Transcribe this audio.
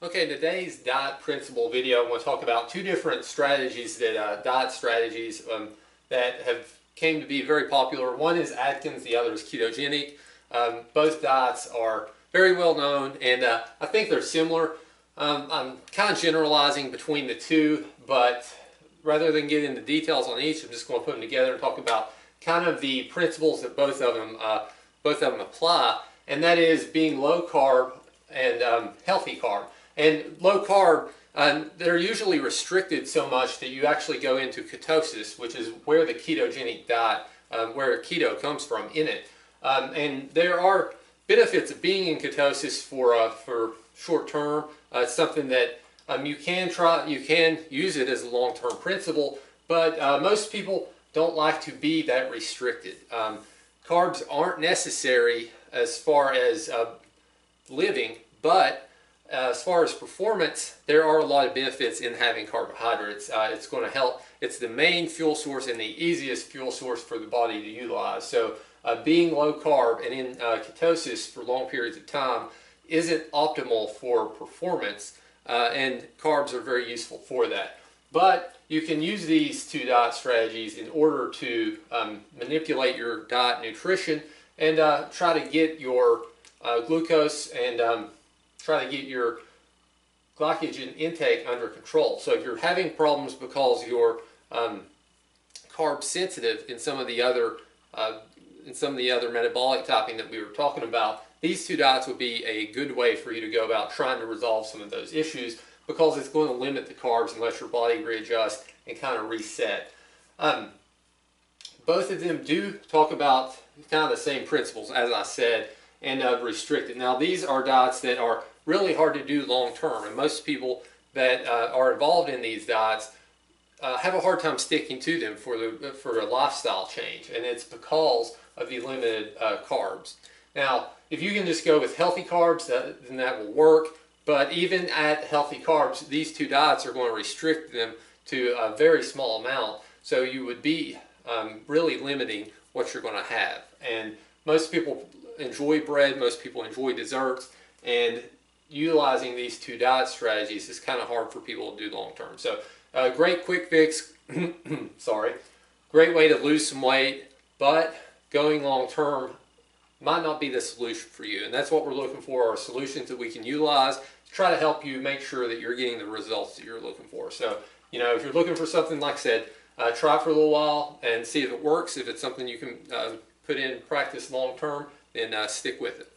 Okay, today's diet principle video, I want to talk about two different strategies that diet strategies that have came to be very popular. One is Atkins, the other is ketogenic. Both diets are very well known, and I think they're similar. I'm kind of generalizing between the two, but rather than get into details on each, I'm just going to put them together and talk about kind of the principles that both of them apply, and that is being low carb and healthy carb. And low carb, they're usually restricted so much that you actually go into ketosis, which is where the ketogenic diet, where keto comes from in it. And there are benefits of being in ketosis for short term. It's something that you can use it as a long-term principle, but most people don't like to be that restricted. Carbs aren't necessary as far as living, but as far as performance, there are a lot of benefits in having carbohydrates. It's going to help. It's the main fuel source and the easiest fuel source for the body to utilize. So being low carb and in ketosis for long periods of time isn't optimal for performance, and carbs are very useful for that. But you can use these two diet strategies in order to manipulate your diet nutrition and try to get your glucose and try to get your glycogen intake under control. So if you're having problems because you're carb sensitive in some of the other metabolic typing that we were talking about, these two diets would be a good way for you to go about trying to resolve some of those issues, because it's going to limit the carbs and let your body readjust and kind of reset. Both of them do talk about kind of the same principles, as I said, and restricted. Now, these are diets that are really hard to do long term, and most people that are involved in these diets have a hard time sticking to them for a lifestyle change, and it's because of the limited carbs. Now, if you can just go with healthy carbs, then that will work. But even at healthy carbs, these two diets are going to restrict them to a very small amount. So you would be really limiting what you're going to have. And most people enjoy bread, most people enjoy desserts, and utilizing these two diet strategies is kind of hard for people to do long term. So great quick fix, sorry, great way to lose some weight, but going long term might not be the solution for you. And that's what we're looking for, are solutions that we can utilize to try to help you make sure that you're getting the results that you're looking for. So, you know, if you're looking for something, like I said, try for a little while and see if it works. If it's something you can put in practice long term, then stick with it.